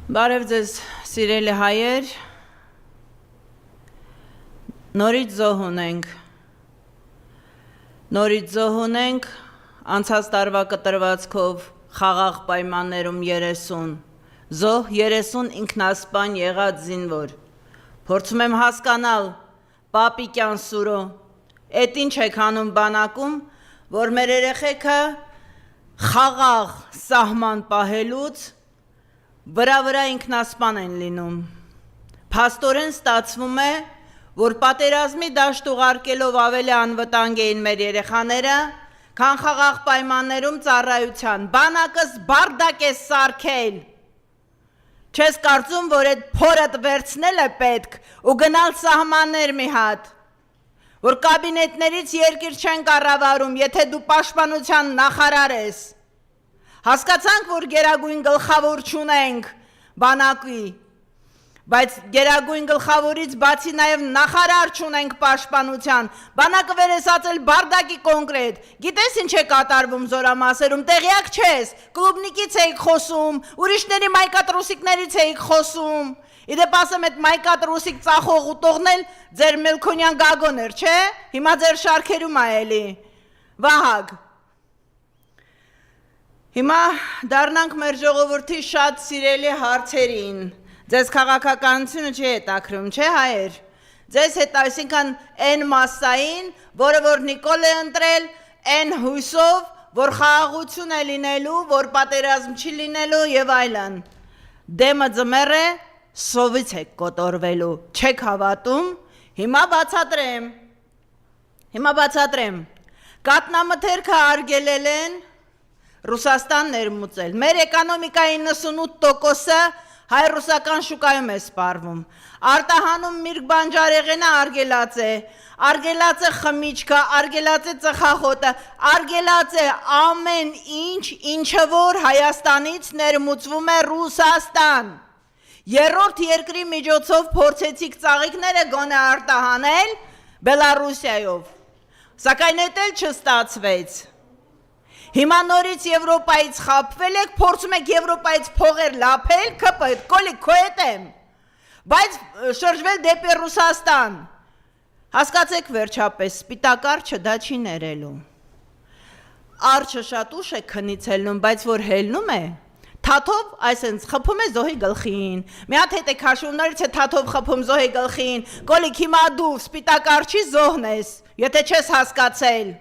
Բարև ձեզ, սիրելի հայեր, նորից զոհ ունենք, անցած տարվա կտրվածքով խաղաղ պայմաններում 30, զոհ 30 ինքնասպան եղած զինվոր, փորձում եմ հասկանալ, պապիկյան սուրո, էդ ինչ եք անում բանակում, որ մեր երեխեքը խաղաղ սահման պահելուց վրա ինքնասպան են լինում, փաստորեն ստացվում է, որ պատերազմի դաշտ ուղարկելով ավելի անվտանգ էին մեր երեխաները, քան խաղաղ պայմաններում ծառայության, բանակս բարդակ է սարքել, չես կարծում, որ այդ փորդ վերցնել է պետք ու գնալ սահմաններ մի հատ, որ կաբինետներից երկիր չեն կառավարում, եթե դու պաշտպանության նախարար ես, հասկացանք, որ գերագույն գլխավոր չունենք բանակի, բայց գերագույն գլխավորից բացի նաև նախարար չունենք պաշտպանության, բանակը վերեսացել բարդակի կոնկրետ, գիտես ինչ է կատարվում զորամասերում, տեղյակ չես, կլուբնիկից էիք խոսում, ուրիշների մայկատրուսիկներից էիք խոսում, իդեպ ասեմ այդ մայկատրուսիկ ծախող ուտողն էլ ձեր Մելքոնյան գագոն էր, չէ, հիմա ձեր շարքերում է էլի, Վահագ, հիմա դառնանք մեր ժողովրդի շատ սիրելի հարցերին, ձեզ քաղաքականությունը չի հետաքրում, չէ հայեր, ձեզ հետ այսինքն այն մասային, որը որ Նիկոլ է ընտրել, այն հույսով, որ խաղաղություն է լինելու, որ պատերազմ չի լինելու եւ այլն, դեմը ձմեռ է, սովից եք կոտորվելու, չեք հավատում, հիմա բացատրեմ, կատնամթերքը արգելել են, Ռուսաստան ներմուծել, մեր էկոնոմիկայի 98%-ը հայ-ռուսական շուկայում է սպառվում, արտահանում միրգ բանջարեղենը արգելած է խմիչքը, արգելած է ծխախոտը, արգելած է ամեն ինչ, ինչը որ Հայաստանից ներմուծվում է Ռուսաստան, երրորդ երկրի միջոցով փորձեցիք ծաղիկները գոնե արտահանել Բելառուսիայով, սակայն էդ էլ չստացվեց, Հիմա նորից Եվրոպայից խաբվել եք, փորձում եք Եվրոպայից փողեր լափել, կոլիկ քո հետ եմ, բայց շրջվել դեպի Ռուսաստան, հասկացեք վերջապես, սպիտակ արջը դա չի ներելու, արջը շատ ուշ է քնից հելնում, բայց որ հելնում է, թաթով այսենց խփում է զոհի գլխին, մի հատ հետ եք հաշվում, նորից է թաթով խփում զոհի գլխին, կոլիկ հիմա դու սպիտակ արջի զոհն ես, եթե չես հասկացել,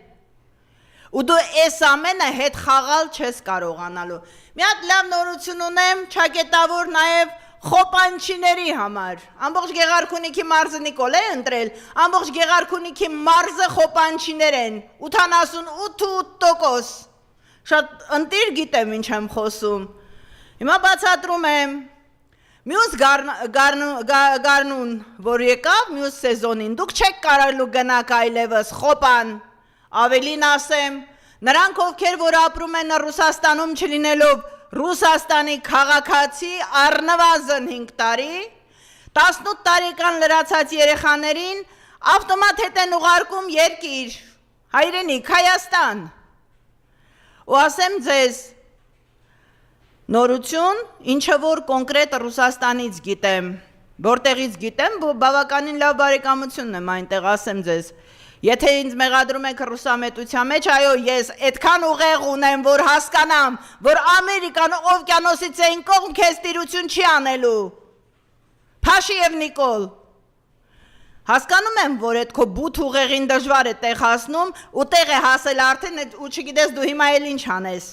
ու դու այս ամենը հետ խաղալ չես կարողանալու, մի հատ լավ նորություն ունեմ, ճակետավոր նաև խոպանչիների համար, ամբողջ Գեղարքունիքի մարզը Նիկոլ է ընտրել, ամբողջ Գեղարքունիքի մարզը խոպանչիներ են, 88%, շատ ընտիր գիտեմ ինչ եմ խոսում, հիմա բացատրում եմ, մյուս գարնուն, որ եկավ, մյուս սեզոնին, դուք չեք կարելու գնաք այլևս խոպան, ավելին ասեմ, նրանք ովքեր որ ապրում են Ռուսաստանում չլինելով Ռուսաստանի քաղաքացի առնվազն 5 տարի, 18 տարեկան լրացած երեխաներին ավտոմատ հետ են ուղարկում երկիր, հայրենիք, Հայաստան, ու ասեմ ձեզ, նորություն, ինչը որ կոնկրետ Ռուսաստանից գիտեմ, որտեղից գիտեմ, բավականին լավ բարեկամությունն եմ այնտեղ, ասեմ ձեզ, Եթե ինձ մեղադրում եք ռուսամետության մեջ, այո, ես այդքան ուղեղ ունեմ, որ հասկանամ, որ Ամերիկան օվկիանոսից այն կողմ քեզ տիրություն չի անելու, Փաշի և Նիկոլ, հասկանում եմ, որ այդ քո բութ ուղեղին դժվար է տեղ հասնում, ու տեղ է հասել արդեն, ու չգիտես դու հիմա էլ ինչ անես,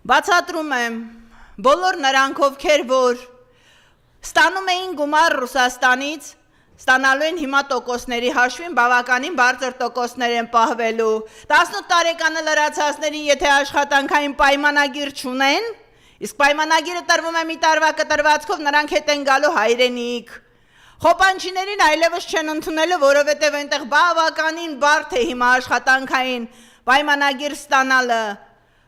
բացատրում եմ, բոլոր նրանք ովքեր, որ ստանում էին գումար Ռուսաստանից, Ստանալու են հիմա տոկոսների հաշվին բավականին բարձր տոկոսներ են պահվելու, 18 տարեկանը լրացածներին եթե աշխատանքային պայմանագիր չունեն, իսկ պայմանագիրը տրվում է մի տարվա կտրվածքով, նրանք հետ են գալու հայրենիք, խոպանչիներին այլևս չեն ընդունելու, որովհետև այնտեղ բավականին բարդ է հիմա աշխատանքային պայմանագիր ստանալը,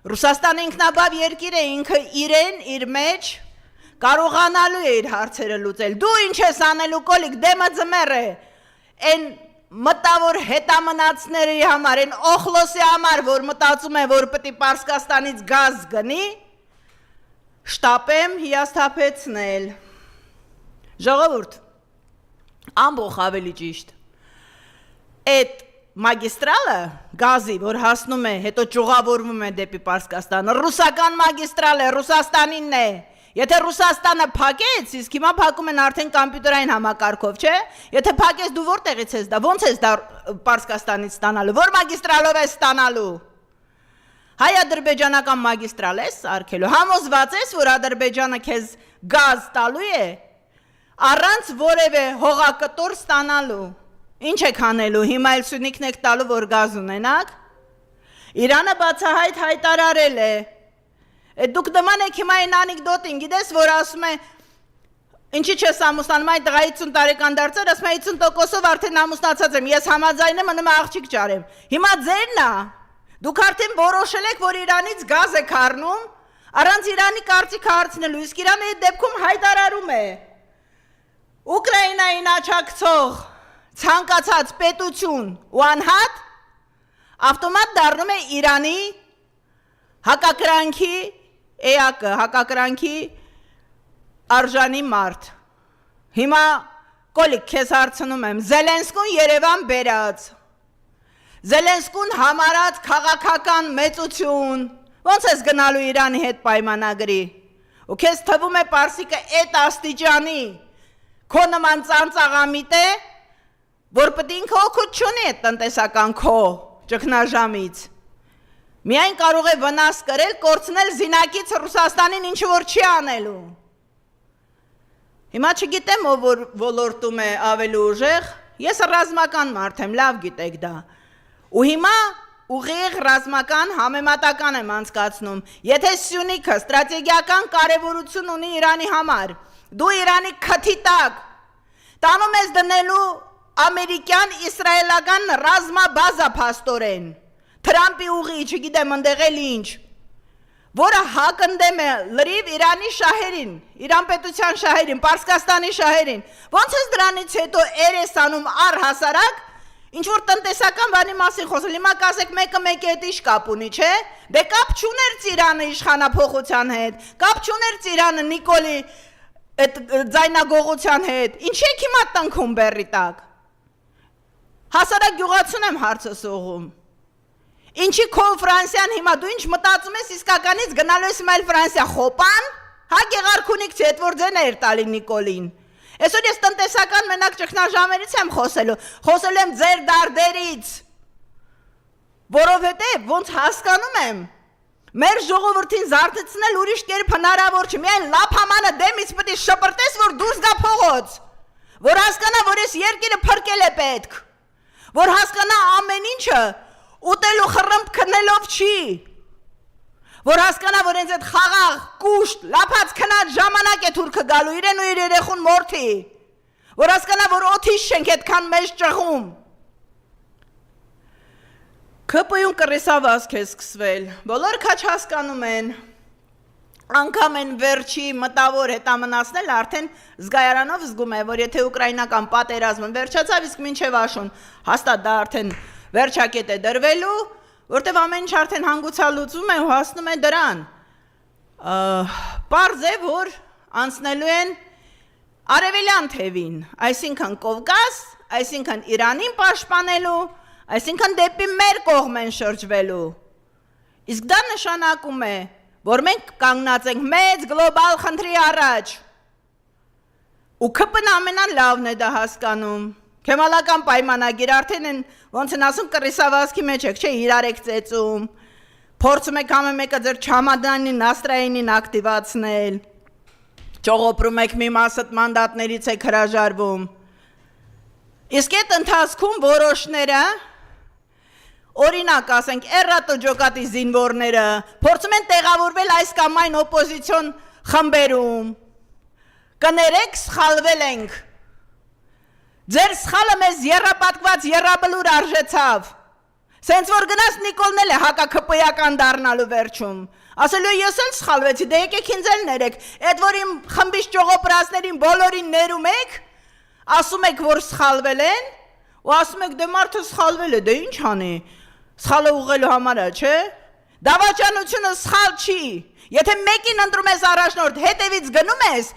Ռուսաստանը ինքնաբավ երկիր է, ինքը իրեն, իր մեջ, կարողանալու է իր հարցերը լուծել, դու ինչ ես անելու կոլիկ, դեմը ձմեռ է, են մտավոր հետամնացների համար, են օխլոսի համար, որ մտածում է, որ պտի Պարսկաստանից գազ գնի, շտապեմ հիասթափեցնել։ Ժողովուրդ, ամբողջ ավելի ճիշտ։ Այդ մագիստրալը գազի, որ հասնում է, հետո ճյուղավորվում է դեպի Պարսկաստանը, ռուսական մագիստրալ է, Ռուսաստանինն է։ Եթե Ռուսաստանը փակեց, իսկ հիմա փակում են արդեն կոմպյուտերային համակարգով, չէ՞։ Եթե փակեց, դու որտեղից ես դա, ո՞նց ես դա Պարսկաստանից ստանալու, որ մագիստրալով ես ստանալու։ Հայ-ադրբեջանական մագիստրալ ես արկելու, համոզված ես, որ Ադրբեջանը քեզ գազ տալու է, առանց որևէ հողակտոր ստանալու։ Ինչ եք անելու, հիմա էլ Սյունիքն եք տալու, որ գազ ունենաք։ Իրանը բացահայտ հայտարարել է։ Դուք նման եք հիմա այն անեկդոտին, գիտես, որ ասում է, ինչի չես ամուսնանում, այդ տղա 50 տարեկան դարձել, ասում է 50%-ով արդեն ամուսնացած եմ, ես համաձայն եմ, նման աղջիկ ճարեմ։ Հիմա ձերն է, դուք արդեն որոշել եք, որ Իրանից գազ եք առնում, առանց Իրանի կարծիքը հարցնելու, իսկ Իրանը այդ դեպքում հայտարարում է։ Ուկրաինային աջակցող ցանկացած պետություն ու անհատ ավտոմատ դառնում է Իրանի հակակրանքի էակը, հակակրանքի արժանի մարդ։ Հիմա Կոլիկ, քեզ հարցնում եմ, Զելենսկուն Երևան բերած, Զելենսկուն համարած քաղաքական մեծություն, ոնց ես գնալու Իրանի հետ պայմանագրի, ու քեզ թվում է Պարսիկը այդ աստիճանի քո նման ծանծաղամիտ է, որ պետք է ինքը օգուտ չունի այդ տնտեսական քո ճգնաժամից։ Միայն կարող է վնաս կրել, կորցնել զինակից Ռուսաստանին ինչ որ չի անելու։ Հիմա չգիտեմ ով որ ոլորտում է ավելի ուժեղ, ես ռազմական մարդ եմ, լավ գիտեք դա։ Ու հիմա ուղիղ ռազմական համեմատական եմ անցկացնում։ Եթե Սյունիքը ստրատեգիական կարևորություն ունի Իրանի համար, դու Իրանի քթի տակ տանում ես դնելու ամերիկյան իսրայելական ռազմաբազա փաստորեն, Թրամփի ուղի, չգիտեմ ընդեղ էլ ինչ, որը հակընդդեմ է լրիվ Իրանի շահերին, Իրան պետության շահերին, Պարսկաստանի շահերին, ոնց ես դրանից հետո ես անում առհասարակ, ինչ որ տնտեսական բանի մասին խոսել, հիմա կասեք մեկը մեկի հետ իշ կապ ունի, չէ, դե կապ չուներ Ծիրանը իշխանափոխության հետ, կապ չուներ Ծիրանը Նիկոլի այդ ձայնագողության հետ, ինչ եք հիմա տնքում բեռի տակ, հասարակ գյուղացուն եմ հարցը սողում, ինչի քո Ֆրանսիան հիմա դու ինչ մտածում ես իսկականից գնալու ես այլ Ֆրանսիա խոպան, հա Գեղարքունիք չէ, այդ որ ձեն էր տալի Նիկոլին։ Այսօր ես տնտեսական մենակ ճգնաժամերից եմ խոսելու եմ ձեր դարդերից, որովհետև ոնց հասկանում եմ, մեր ժողովրդին զարթեցնել ուրիշ կերպ հնարավոր չէ, միայն լափամանը դեմից պետք է շպրտես, որ դուրս գա փողոց, որ հասկանա, որ այս երկիրը փրկել է պետք, որ հասկանա ամեն ինչը ուտելու խռմփ քնելով չի, որ հասկանա, որ հենց այդ խաղաղ, կուշտ, լափած քնած ժամանակ է թուրքը գալու իրեն ու իր երեխուն մորթի, որ հասկանա, որ օթիշ չենք այդքան մեծ ճղում։ ԿՊ-ում կռիսավազք է սկսվել, բոլոր քաչ հասկանում են, անգամ են վերջի մտավոր հետամնացնել արդեն զգայարանով զգում է, որ եթե ուկրաինական պատերազմը վերջացավ, իսկ մինչև աշուն հաստատ դա արդեն վերջակետ է դրվելու, որտև ամեն ինչ արդեն հանգուցալուծում է ու հասնում է դրան։ Պարզ է, որ անցնելու են արևելյան թևին, այսինքն Կովկաս, այսինքն Իրանին պաշտպանելու, այսինքն դեպի մեր կողմ են շրջվելու։ Իսկ դա նշանակում է, որ մենք կանգնած ենք մեծ գլոբալ խնդրի առաջ։ Ու ԿՊ-ն ամենալավն է դա հասկանում։ Քեմալական պայմանագիր արդեն են, ոնց են ասում կռիսավազքի մեջ եք, չէ, իրար եք ծեծում, փորձում եք ամեն մեկը ձեր չամադանին, նաստրայինին ակտիվացնել, ճողոպրում եք մի մասը մանդատներից եք հրաժարվում։ Իսկ այդ ընթացքում որոշները, օրինակ ասենք, Էռատո ջոկատի զինվորները փորձում են տեղավորվել այս կամ այն օպոզիցիոն խմբերում, կներեք սխալվել ենք, ձեր սխալը մեզ եռապատկված եռաբլուր արժեցավ, սենց որ գնաց Նիկոլն էլ է հակաքպիական դառնալու վերջում, ասելու ես էլ սխալվեցի, դե եկեք ինձ էլ ներեք, այդ որ իմ խմբից ճողոպրածներին բոլորին ներում եք, ասում եք, որ սխալվել են, ու ասում եք, դե մարդը սխալվել է, դե ինչ անի, սխալը ուղղելու համար է, չէ, Դավաճանությունը սխալ չի։ Եթե մեկին ընտրում ես առաջնորդ, հետևից գնում ես,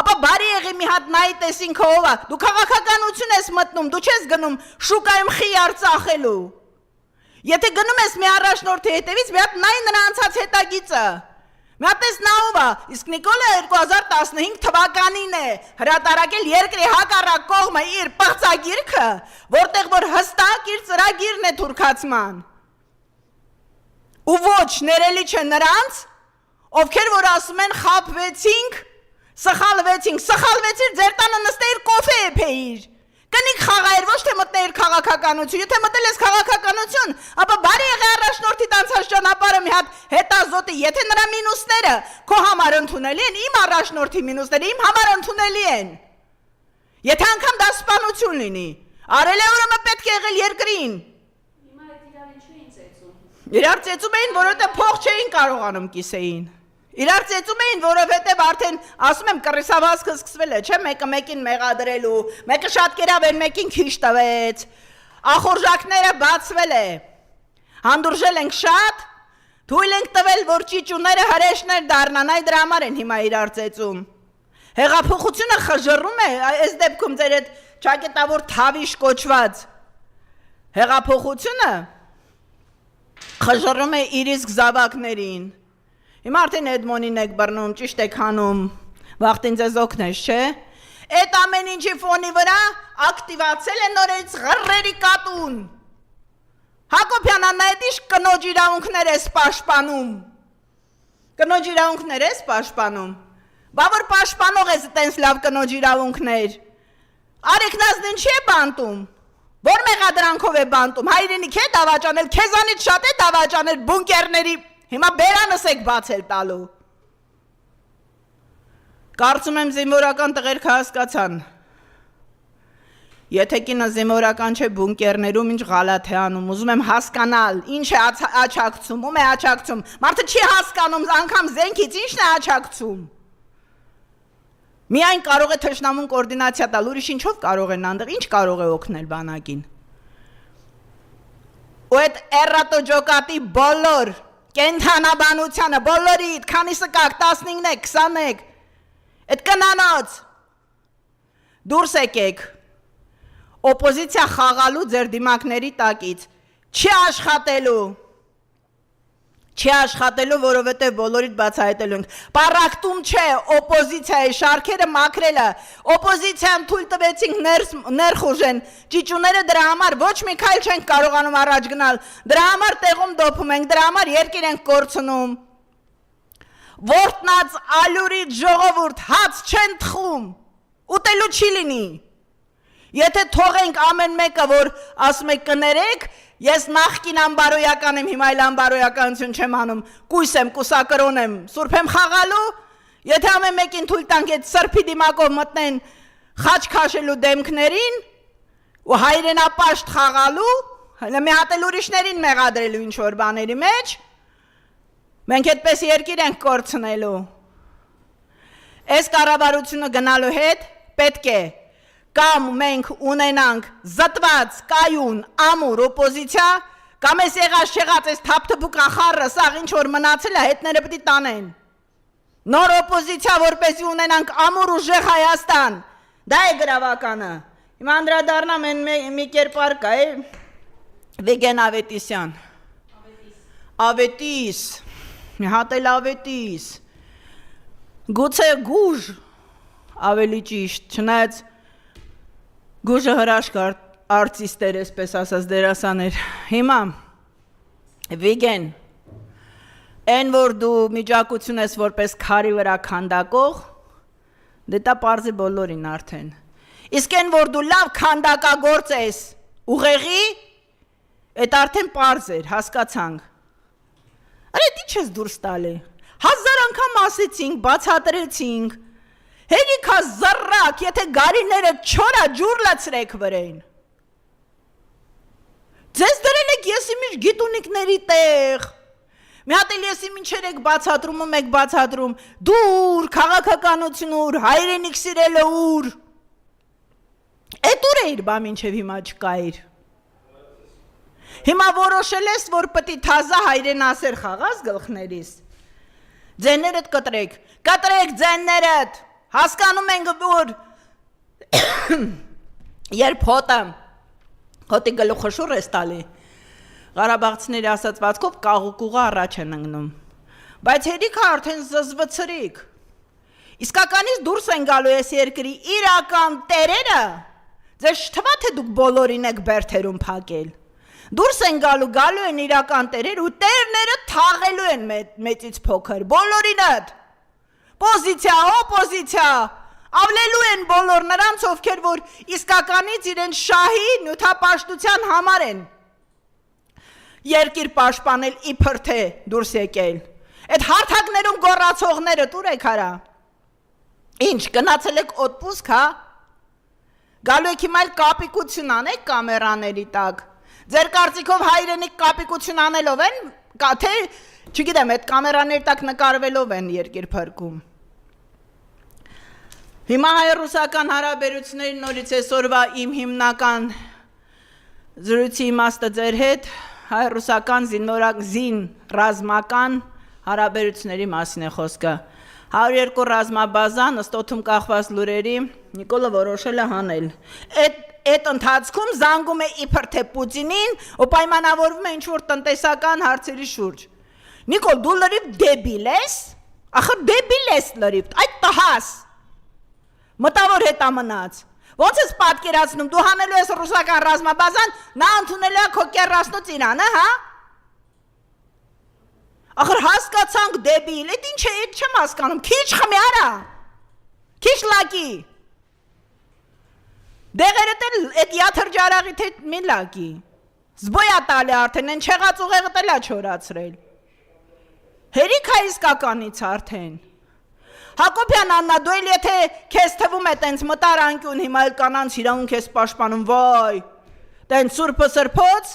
ապա բարի եղի մի հատ նայի տեսին քո ով է։ Դու քաղաքականություն ես մտնում, դու չես գնում շուկայում խիար ծախելու։ Եթե գնում ես մի առաջնորդի հետևից, մի հատ նայ նրա անցած հետագիծը։ Մի հատ ես նա ով է, իսկ Նիկոլը 2015 թվականին է հրատարակել երկրի հակառակ կողմը իր պղծագիրքը, որտեղ որ հստակ իր ծրագիրն է թուրքացման։ Ու ոչ ներելի չէ նրանց, ովքեր որ ասում են խաբվեցինք, սխալվեցիր, ձեր տանը նստեիր կոֆե էփեիր։ Կնիկ խաղայր, ոչ թե մտնեիր քաղաքականություն, եթե մտել ես քաղաքականություն, ապա բարի եղի առաջնորդի տանցած ճանապարհը մի հատ հետազոտի, եթե նրա մինուսները քո համար ընդունելի են, իմ առաջնորդի մինուսները իմ համար ընդունելի են։ Եթե անգամ դա սպանություն լինի, արել է ուրեմն պետք է եղել երկրին։ Հիմա այդ իրար ինչու էին ծեծում։ Իրար ծեծում էին, որովհետև փող չէին կարողանում կիսեին։ Իրար ծեծում էին, որովհետև արդեն ասում եմ կռիսավազքը սկսվել է, չէ՞, մեկը մեկին մեղադրելու, մեկը շատ կերավ են մեկին քիչ տվեց, ախորժակները բացվել է, հանդուրժել ենք շատ, թույլ ենք տվել, որ ճիճուները հրեշներ դառնան, այ դրա համար են հիմա իրար ծեծում։ Հեղափոխությունը խժռում է, այս դեպքում ձեր այդ ճակետավոր թավիշ կոչված հեղափոխությունը խժռում է իր իսկ զավակներին։ Հիմա արդեն Էդմոնին եք բռնում, ճիշտ եք հանում, վախտին ձեզ օգնես, չէ։ Այդ ամեն ինչի ֆոնի վրա ակտիվացել է նորից ղռրերի կատուն։ Հակոբյանն այդ իշ կնոջ իրավունքներ ես պաշտպանում։ Կնոջ իրավունքներ ես պաշտպանում։ Բա որ պաշտպանող ես տենց լավ կնոջ իրավունքներ։ Արեքնազդին չի բանտում։ Որ մեղադրանքով է բանտում, հայրենիք է դավաճանել, քեզանից շատ է դավաճանել բունկերների։ Հիմա բերանս եք բացել տալու։ Կարծում եմ զինվորական տղերքը հասկացան։ Եթե կինը զինվորական չէ բունկերներում ինչ գալաթ է անում, ուզում եմ հասկանալ, ինչ է աչակցում, ում է աչակցում։ Մարդը չի հասկանում անգամ զենքից ինչն է աչակցում։ Միայն կարող է թշնամուն կոորդինացիա տալ, ուրիշ ինչով կարող են անդեղ, ինչ կարող է օգնել բանակին։ Ու այդ էրատոջոկատի բոլոր կենթանաբանությանը, բոլորիդ, քանիսը կակ, 15 եք, 20 եք, այդ կնանոց, դուրս եկեք, օպոզիցիա խաղալու ձեր դիմակների տակից, չի աշխատելու, որովհետև բոլորիդ բացահայտելու ենք, պարակտում չէ, օպոզիցիայի շարքերը մաքրելը, օպոզիցիան թույլ տվեցինք ներխուժեն, ճիճուները դրա համար ոչ մի քայլ չենք կարողանում առաջ գնալ, դրա համար տեղում դոփում ենք, դրա համար երկիր ենք կորցնում, որտնած ալյուրից ժողովուրդ հաց չեն թխում, ուտելու չի լինի, եթե թողենք ամեն մեկը, որ ասում եք կներեք, ես նախկին անբարոյական եմ, հիմա այլ անբարոյականություն չեմ անում, կույս եմ, կուսակրոն եմ, սուրբ եմ խաղալու, եթե ամեն մեկին թույլ տանք այդ սրբի դիմակով մտնեն խաչ քաշելու դեմքներին ու հայրենապաշտ խաղալու, մի հատ էլ ուրիշներին մեղադրելու ինչ-որ բաների մեջ, մենք այդպես երկիր ենք կորցնելու։ Այս կառավարությունը գնալու հետ պետք է կամ մենք ունենանք զտված, կայուն, ամուր օպոզիցիա, կամ ես եղած չեղած ես թափթփուկա խառը, սաղ ինչ որ մնացել է, հետները պիտի տանեն։ Նոր օպոզիցիա, որպեսզի ունենանք ամուր ուժեղ Հայաստան, դա է գրավականը։ Հիմա անդրադառնամ մի կերպար կա է Վիգեն Ավետիսյան։ Ավետիս, մի հատ էլ Ավետիս։ Գուցե գուժ ավելի ճիշտ, չնայած գուժը հրաշք արտիստեր, այսպես ասած դերասաներ։ Հիմա Վիգեն, այն որ դու միջակություն ես որպես քարի վրա քանդակող, դե դա պարզ է բոլորին արդեն։ Իսկ այն որ դու լավ քանդակագործ ես ուղեղի, այդ արդեն պարզ էր, հասկացանք։ Արե դի չես դուրս տալի։ 1000 անգամ ասեցինք, բացատրեցինք։ Հերիքա զռակ, եթե գարիները չորա ջուր լացրեք վրեն։ Ձեզ դրել եք եսիմիջ գիտունիկների տեղ, մի հատ էլ եսիմիջեր եք բացատրում, եք բացատրում, դուր, քաղաքականություն ուր, հայրենիք սիրելը ուր, էդ ուր էիր բա մինչև հիմա չկայիր։ Հիմա որոշել ես, որ պետք է թազա հայրենասեր խաղաս գլխներիս։ Ձեններդ կտրեք, ձեններդ։ Հասկանում ենք, որ երբ հոտի գլուխը շուռ ես տալի, Ղարաբաղցիների ասացվածքով կաղուկուղը առաջ են ընկնում։ Բայց հերիքը արդեն զզվցրիկ։ Իսկականից դուրս են գալու ես երկրի իրական տերերը, ձեզ չթվա թե դուք բոլորին եք բերթերում փակել։ Դուրս են գալու են իրական տերեր ու տերները թաղելու են մեծից փոքր, բոլորինդ։ Պոզիցիա, օպոզիցիա, ավլելու են բոլոր նրանց, ովքեր որ իսկականից իրեն շահի նյութապաշտության համար են երկիր պաշտպանել իբր թե դուրս եկել։ Այդ հարթակներում գոռացողները տուր եք արա։ Ինչ, գնացել եք օտպուսկ, հա։ Գալու եք հիմա էլ կապիկություն անեք կամերաների տակ։ Ձեր կարծիքով հայրենիք կապիկություն անելով են, թե, չգիտեմ, այդ կամերաների տակ նկարվելով են երկիր փրկում։ Հիմա հայ-ռուսական հարաբերությունների նորից այսօրվա իմ հիմնական զրույցի իմաստը ձեր հետ հայ-ռուսական զին ռազմական հարաբերությունների մասին է խոսքը։ 102 ռազմաբազան ըստ օդում կախված լուրերի Նիկոլը որոշել է հանել։ Այդ ընթացքում զանգում է իբր թե Պուտինին ու պայմանավորվում է ինչ-որ տնտեսական հարցերի շուրջ։ Նիկոլ, դու լրիվ դեբիլ ես։ Ախր դեբիլ ես լրիվ, այդ տհաս։ Մտավոր հետա մնաց։ Ոնց ես պատկերացնում, դու հանելու ես ռուսական ռազմաբազան, նա ընդունել է քո կեռասնոց Իրանը, հա։ Ախր հասկացանք դեբիլ, այդ ինչ է, այդ չեմ հասկանում, քիչ խմի արա, քիչ լակի, դեղերդ էլ այդ յաթրջարաղիթ հետ մի լակի, զբոյա տալի արդեն, են չեղած ուղեղը տելա չորացրել, հերիք է իսկականից արդեն, Հակոբյան Աննա, դու էլ եթե քեզ թվում է տենց մտար անկյուն, հիմա էլ կանանց իրավունք ես պաշտպանում, վայ, տենց սուրբը սրբոց,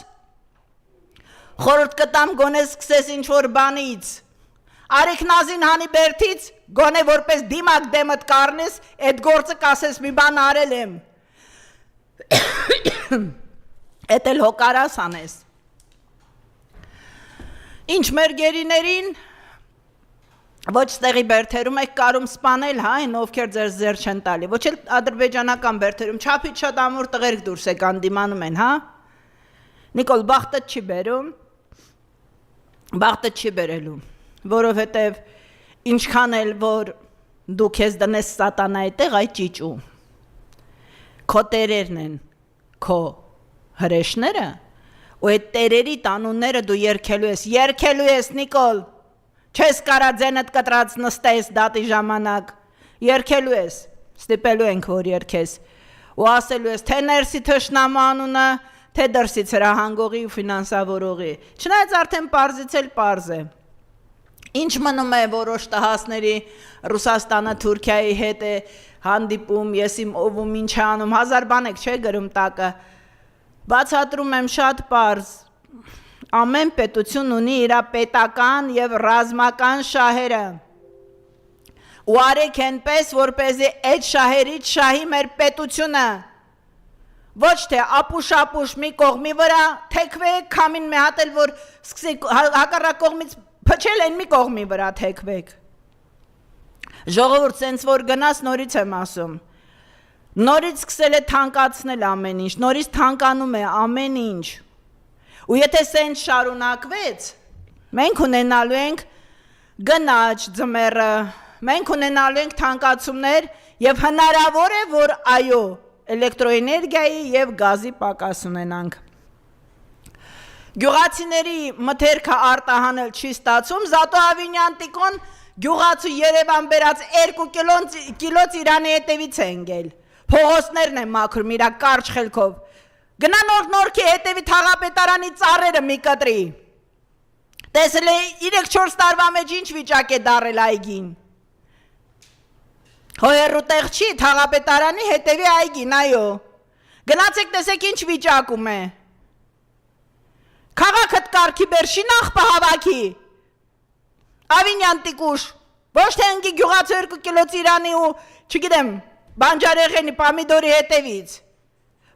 խորհուրդ կտամ գոնե սկսես ինչ-որ բանից, Արիք Նազին հանի բերթից, գոնե որպես դիմակ դեմդ կառնես, այդ գործը կասես մի բան արել եմ, էդ էլ հոկարաս անես, ինչ մեր գերիներին, ոչ ստեղի բերթերում եք կարում սպանել, հա, այն ովքեր ձեր զեր չեն տալի, ոչ էլ ադրբեջանական բերթերում, չափից շատ ամուր տղեր դուրս եկան դիմանում են, հա, Նիկոլ, բախտը չի բերում, բախտը չի բերելու, որովհետև ինչքան էլ որ դու քեզ դնես սատանայի տեղ, այ ճիճու, քո տերերն են, քո հրեշները, ու այդ տերերի տանունները դու երկելու ես, Նիկոլ, չես կարա ձենդ կտրած նստես դատի ժամանակ, երկելու ես, ստիպելու ենք, որ երկես, ու ասելու ես, թե ներսի թշնամու անունը, թե դրսից հրահանգողի ու ֆինանսավորողի, չնայած արդեն պարզից էլ պարզ է, ինչ մնում է որոշ տհասների Ռուսաստանը Թուրքիայի հետ է հանդիպում, ես իմ օվում ինչ է անում, 1000 բան եք չէ գրում տակը, բացատրում եմ շատ պարզ, ամեն պետություն ունի իր պետական և ռազմական շահերը ու արեք ենպես, որպեսզի այդ շահերից շահի մեր պետությունը ոչ թե ապուշ մի կողմի վրա թեքվեք, քամին մի հատ էլ որ սկսեք հակառակ կողմից փչել են մի կողմի վրա թեքվեք ժողովուրդ սենց որ գնաս նորից եմ ասում նորից սկսել է թանկացնել ամեն ինչ նորից թանկանում է ամեն ինչ ու եթե սենց շարունակվեց, մենք ունենալու ենք գնաճ ձմեռը, մենք ունենալու ենք թանկացումներ և հնարավոր է, որ այո, էլեկտրոէներգիայի և գազի պակաս ունենանք։ Գյուղացիների մթերքը արտահանել չի ստացում, Զատո Ավինյան Տիկոն գյուղացու Երևան բերած 2 կիլոց Իրանի հետևից է ընկել, փողոցներն են մաքրում իրա կարճ խելքով, Գնա նորքի հետևի թաղապետարանի ծառերը մի կտրի, տեսել է 3-4 տարվա մեջ ինչ վիճակ է դարել այգին, հոյերու տեղ չի թաղապետարանի հետևի այգին, այո, գնացեք տեսեք ինչ վիճակում է, քաղաքըտ կարգի բեր շինախպը հավաքի, Ավինյան Տիկուշ, ոչ թե ընկի գյուղացու 2 կիլոց Իրանի ու չգիտեմ բանջարեղենի պամիդորի հետևից,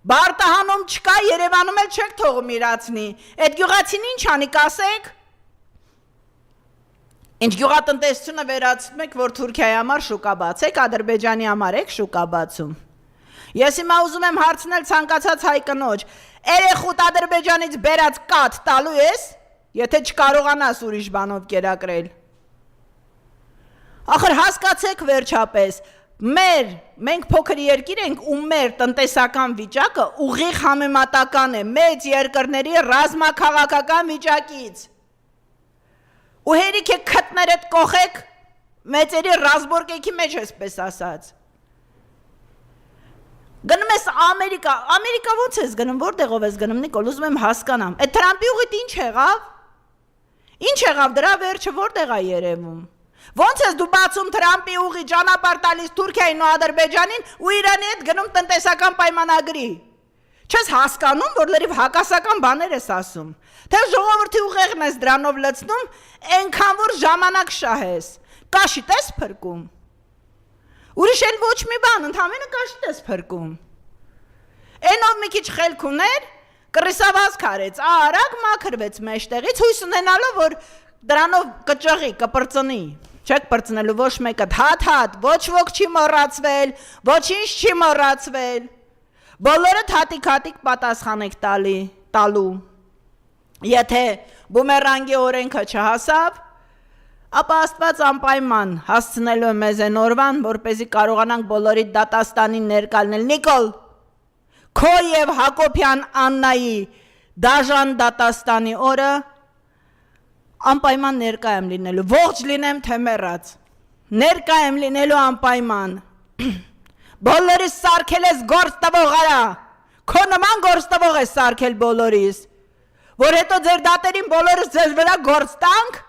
Բարտահանում չկա, Երևանում էլ չեք թողում իրացնի։ Այդ գյուղացին ինչ անի, կասեք։ Ինչ գյուղատնտեսությունը վերացնում եք, որ Թուրքիայի համար շուկա բացեք, Ադրբեջանի համար եք շուկա բացում։ Ես հիմա ուզում եմ հարցնել ցանկացած հայ կնոջ, երեխուդ Ադրբեջանից բերած կաթ տալու ես, եթե չկարողանաս ուրիշ բանով կերակրել։ Ախր հասկացեք վերջապես, մենք փոքր երկիր ենք ու մեր տնտեսական վիճակը ուղիղ համեմատական է մեծ երկրների ռազմաքաղաքական վիճակից։ Ու հերիք է քթներդ կողեք մեծերի ռազմորկեքի մեջ էսպես ասած։ Գնում ես Ամերիկա ոնց ես գնում, որտեղով ես գնում, Նիկոլ, ուզում եմ հասկանամ։ Այդ Թրամփի ուղիտ ինչ եղավ։ Ինչ եղավ դրա վերջը որտեղ է երևում։ Ոնց ես դու բացում Թրամփի ուղի ճանապարհ տալիս Թուրքիային ու Ադրբեջանին ու Իրանի հետ գնում տնտեսական պայմանագրի։ Չես հասկանում, որ լրիվ հակասական բաներ ես ասում։ Թե ժողովրդի ուղեղն ես դրանով լցնում, այնքան որ ժամանակ շահես։ Կաշիտ ես փրկում։ Ուրիշ էլ ոչ մի բան, ընդհանրապես կաշիտ ես փրկում։ Այնով մի քիչ խելք ուներ, կռիսավազք արեց, արագ մաքրվեց մեջտեղից, հույս ունենալով, որ դրանով կճղի, կպրծնի։ Չեք պրծնելու ոչ մեկը, հատ, ոչ ոք չի մոռացվել, ոչինչ չի մոռացվել։ Բոլորը հատիկ պատասխան եք տալու։ Եթե բումերանգի օրենքը չհասավ, ապա Աստված անպայման հասցնելու է մեզ այն օրվան, որպեսզի կարողանանք բոլորի դատաստանին ներկալնել։ Նիկոլ, քո եւ Հակոբյան Աննայի դաժան դատաստանի օրը անպայման ներկա եմ լինելու, ողջ լինեմ թե մեռած, ներկա եմ լինելու անպայման, բոլորիս սարքել ես գործ տվող արա, քո նման գործ տվող ես սարքել բոլորիս, որ հետո ձեր դատերին բոլորս ձեզ վրա գործ տանք,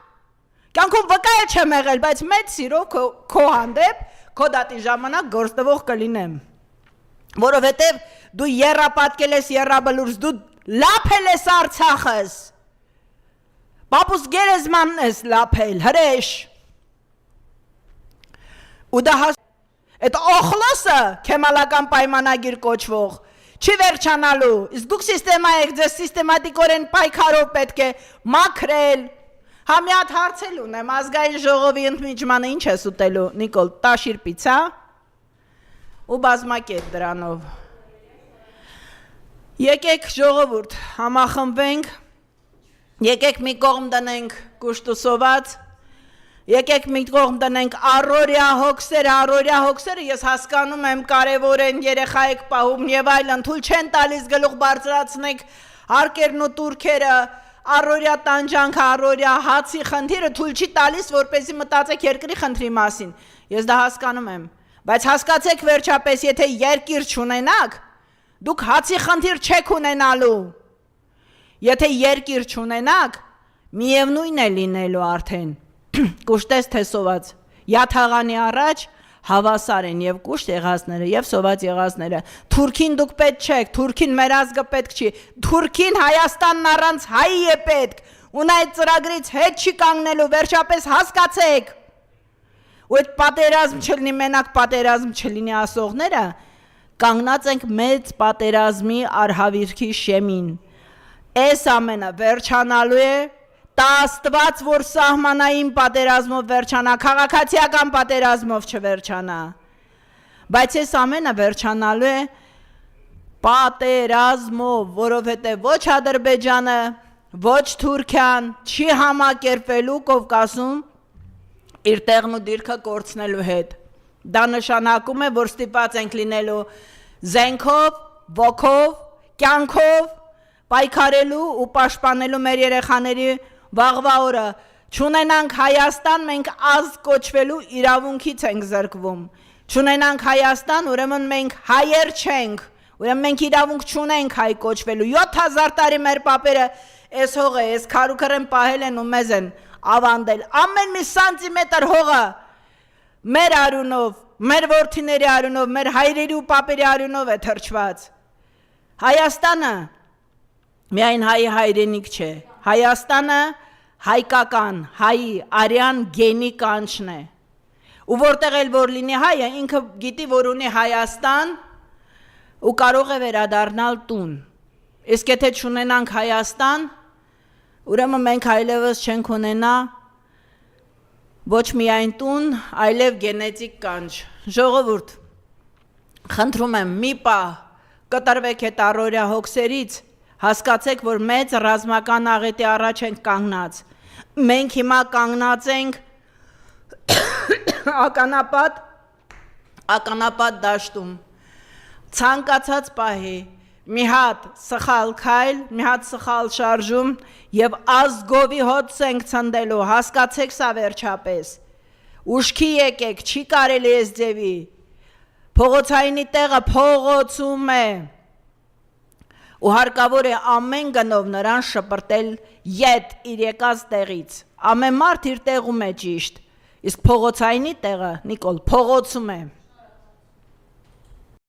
կյանքում վկա է չեմ եղել, բայց մեծ սիրով քո հանդեպ, քո դատի ժամանակ գործ տվող կլինեմ, որովհետև դու եռապատկել ես եռաբլուրս, դու լափել ես Արցախս, Պապուս գերեզմանն ես լափել, հրեշ։ Ու դա այդ օխլոսը քեմալական պայմանագիր կոչվող չի վերջանալու, իսկ դուք սիստեմա եք, ձեզ սիստեմատիկորեն պայքարով պետք է մաքրել։ Հա մի հատ հարցել ունեմ, ազգային ժողովի ընդմիջմանը ինչ ես ուտելու, Նիկոլ, տաշիր պիցա ու բազմակետ դրանով։ Եկեք ժողովուրդ, համախմբվենք, եկեք մի կողմ դնենք կուշտուսոված, եկեք մի կողմ դնենք առօրյա հոգսերը, ես հասկանում եմ կարևոր են երեխա եք պահում եւ այլն, թույլ չեն տալիս գլուխ բարձրացնեք հարկերն ու տուրքերը, առօրյա տանջանքը, առօրյա հացի խնդիրը թույլ չի տալիս, որպեսզի մտածեք երկրի խնդրի մասին, ես դա հասկանում եմ, բայց հասկացեք վերջապես, եթե երկիր չունենաք, դուք հացի խնդիր չեք ունենալու, եթե երկիր չունենաք, միևնույն է լինելու արդեն, կուշտես թե սոված, յաթաղանի առաջ հավասար են և կուշտ եղածները և սոված եղածները, թուրքին դուք պետք չեք, թուրքին մեր ազգը պետք չի, թուրքին Հայաստանն առանց հայի է պետք, ու նա այդ ծրագրից հետ չի կանգնելու, վերջապես հասկացեք, ու այդ պատերազմ չլինի, մենակ պատերազմ չլինի ասողները, կանգնած ենք մեծ պատերազմի արհավիրքի շեմին, Այս ամենը վերջանալու է, տա Աստված, որ սահմանային պատերազմով վերջանա, քաղաքացիական պատերազմով չվերջանա, բայց այս ամենը վերջանալու է պատերազմով, որովհետև ոչ Ադրբեջանը, ոչ Թուրքիան չի համակերպվելու Կովկասում իր տեղն ու դիրքը կորցնելու հետ, դա նշանակում է, որ ստիպված ենք լինելու զենքով, ոգով, կյանքով, պայքարելու ու պաշտպանելու մեր երեխաների վաղվա օրը, չունենանք Հայաստան, մենք ազգ կոչվելու իրավունքից ենք զրկվում, չունենանք Հայաստան, ուրեմն մենք հայեր չենք, ուրեմն մենք իրավունք չունենք հայ կոչվելու, 7000 տարի մեր պապերը այս հողը, այս քարուքրեն պահել են ու մեզ են ավանդել, ամեն մի սանտիմետր հողը մեր արյունով, մեր որդիների արյունով, մեր հայրերի ու պապերի արյունով է թրջված, Հայաստանը միայն հայի հայրենիք չէ, Հայաստանը հայկական, հայի, արյան գենի կանչն է, ու որտեղ էլ որ լինի հայը, ինքը գիտի, որ ունի Հայաստան, ու կարող է վերադառնալ տուն։ Իսկ եթե չունենանք Հայաստան, ուրեմն մենք այլևս չենք ունենա ոչ միայն տուն, այլև գենետիկ կանչ։ Ժողովուրդ, խնդրում եմ, մի պահ կտրվեք այդ առօրյա հոգսերից, հասկացեք, որ մեծ ռազմական աղետի առաջ ենք կանգնած։ Մենք հիմա կանգնած ենք ականապատ դաշտում, ցանկացած պահի մի հատ սխալ քայլ, մի հատ սխալ շարժում եւ ազգովի հոց ենք ցնդելու, հասկացեք սա վերջապես։ Ուշքի եկեք, չի կարելի էս ձևի։ Փողոցայինի տեղը փողոցում է։ Ու հարկավոր է ամեն գնով նրան շպրտել ետ իր եկած տեղից։ Ամեն մարդ իր տեղում է ճիշտ, իսկ փողոցայինի տեղը, Նիկոլ, փողոցում է։